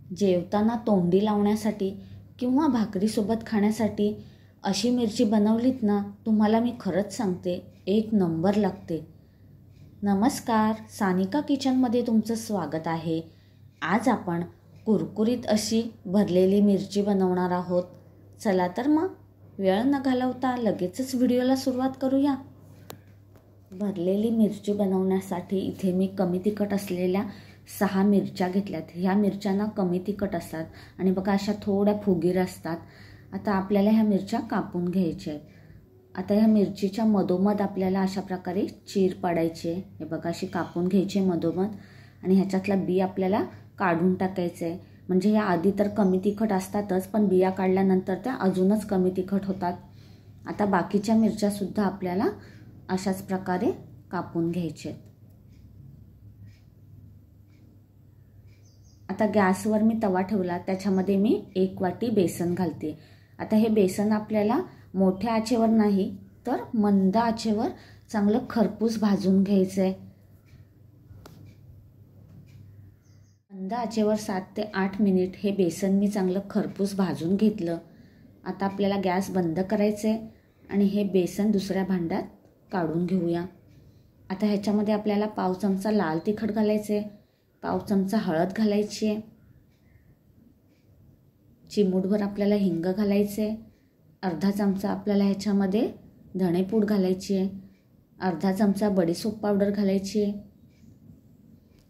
जेवताना तोंडी लावण्यासाठी किंवा भाकरीसोबत खाण्यासाठी अशी मिरची बनवलीत ना, तुम्हाला मी खरंच सांगते एक नंबर लागते। नमस्कार, सानिका किचनमध्ये तुमचं स्वागत आहे। आज आपण कुरकुरीत अशी भरलेली मिरची बनवणार आहोत। चला तर मग वेळ न घालवता लगेचच व्हिडिओला सुरुवात करूया। भरलेली मिरची बनवण्यासाठी इथे मी कमी तिखट असलेल्या 6 मिरच्या घेतल्यात। ह्या मिरच्यांना कमी तिखट असतात आणि बघा अशा थोड्या फुगीर असतात। आता आपल्याला ह्या मिरच्या कापून घ्यायच्या आहेत। आता ह्या मिरचीच्या मधोमध आपल्याला अशा प्रकारे चीर पाडायची आहे। हे बघा अशी कापून घ्यायची मधोमध आणि ह्याच्यातला बी आपल्याला काढून टाकायचं आहे। म्हणजे या आधी तर कमी तिखट असतातच, पण बिया काढल्यानंतर त्या अजूनच कमी तिखट होतात। आता बाकीच्या मिरच्या सुद्धा आपल्याला अशाच प्रकारे कापून घ्यायचे आहेत। आता गॅसवर मी तवा ठेवला, त्याच्यामध्ये मी 1 वाटी बेसन घालते। आता हे बेसन आपल्याला मोठ्या आचेवर नाही तर मंद आचेवर चांगलं खरपूस भाजून घ्यायचं आहे। मंद आचेवर 7 ते 8 मिनिट हे बेसन मी चांगलं खरपूस भाजून घेतलं। आता आपल्याला गॅस बंद करायचं आहे आणि हे बेसन दुसऱ्या भांड्यात काढून घेऊया। आता ह्याच्यामध्ये आपल्याला पाव चमचा लाल तिखट घालायचं आहे, पाव चमचा हळद घालायची आहे, चिमूटभर आपल्याला हिंग घालायचे आहे, अर्धा चमचा आपल्याला ह्याच्यामध्ये धणेपूड घालायची आहे, अर्धा चमचा बडीशेप पावडर घालायची आहे,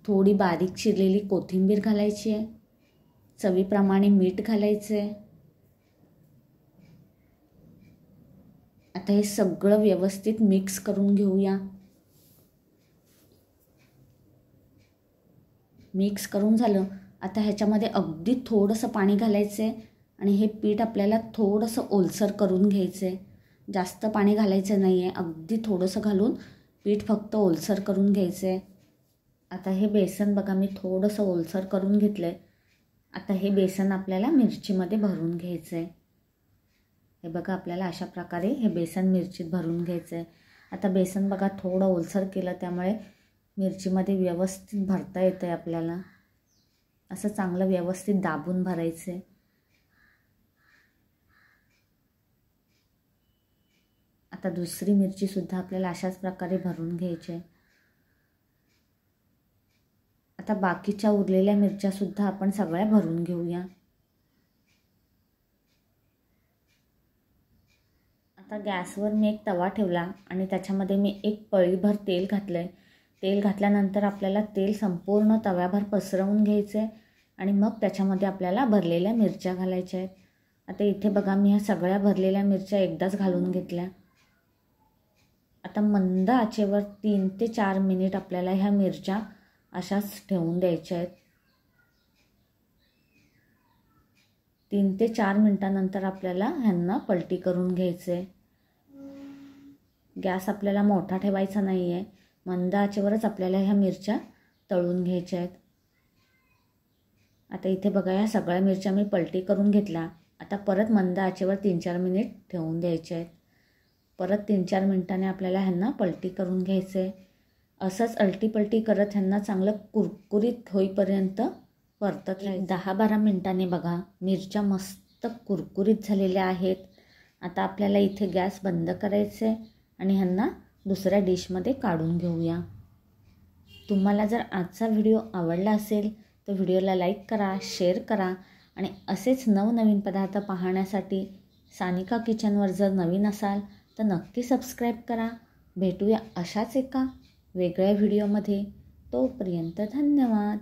थोडी बारीक चिरलेली कोथिंबीर घालायची आहे, चवीप्रमाणे मीठ घालायचं आहे। आता हे सगळं व्यवस्थित मिक्स करून घेऊया। मिक्स करून झालं, आता ह्याच्यामध्ये अगदी थोडंसं पाणी घालायचं आहे आणि हे पीठ आपल्याला थोडंसं ओलसर करून घ्यायचं आहे। जास्त पाणी घालायचं नाही आहे, अगदी थोडंसं घालून पीठ फक्त ओलसर करून घ्यायचं आहे। आता हे बेसन बघा मी थोडंसं ओलसर करून घेतलं आहे। आता हे बेसन आपल्याला मिरचीमध्ये भरून घ्यायचं आहे। हे बघा आपल्याला अशा प्रकारे हे बेसन मिरचीत भरून घ्यायचं आहे। आता बेसन बघा थोडं ओलसर केलं, त्यामुळे मिरचीमध्ये व्यवस्थित भरता येतं आहे आपल्याला। असं चांगलं व्यवस्थित दाबून भरायचं आहे। आता दुसरी मिरची सुद्धा आपल्याला अशाच प्रकारे भरून घ्यायची आहे। आता बाकीच्या उरलेल्या मिरच्या सुद्धा आपण सगळ्या भरून घेऊया। आता गॅसवर मी एक तवा ठेवला आणि त्याच्यामध्ये मी 1 पळीभर तेल घातलंय। तेल घातल्यानंतर आपल्याला तेल संपूर्ण तव्याभर पसरवून घ्यायचं आहे आणि मग त्याच्यामध्ये आपल्याला भरलेल्या मिरच्या घालायच्या आहेत। आता इथे बघा मी ह्या सगळ्या भरलेल्या मिरच्या एकदाच घालून घेतल्या। आता मंद आचेवर 3 ते 4 मिनिट आपल्याला ह्या मिरच्या अशाच ठेवून द्यायच्या आहेत। 3 ते 4 मिनिटानंतर आपल्याला ह्यांना पलटी करून घ्यायचं आहे। गॅस आपल्याला मोठा ठेवायचा नाही आहे, मंद आचेवरच आपल्याला ह्या मिरच्या तळून घ्यायच्या आहेत। आता इथे बघा ह्या सगळ्या मिरच्या मी पलटी करून घेतल्या। आता परत मंद आचेवर 3-4 मिनिट ठेवून द्यायचे आहेत। परत 3-4 मिनिटांनी आपल्याला ह्यांना पलटी करून घ्यायचं आहे। असंच अलटी-पलटी करत ह्यांना चांगलं कुरकुरीत होईपर्यंत परतत राहायचं। 10-12 मिनिटांनी बघा मिरच्या मस्त कुरकुरीत झालेल्या आहेत। आता आपल्याला इथे गॅस बंद करायचं आहे आणि ह्यांना दुसऱ्या डिशमध्ये काढून घेऊया। तुम्हाला जर आजचा व्हिडिओ आवडला असेल तर व्हिडिओला लाईक करा, शेअर करा आणि असेच नवनवीन पदार्थ पाहण्यासाठी सानिका किचनवर जर नवीन असाल तर नक्की सबस्क्राईब करा। भेटूया अशाच एका वेगळ्या व्हिडिओमध्ये। तोपर्यंत धन्यवाद।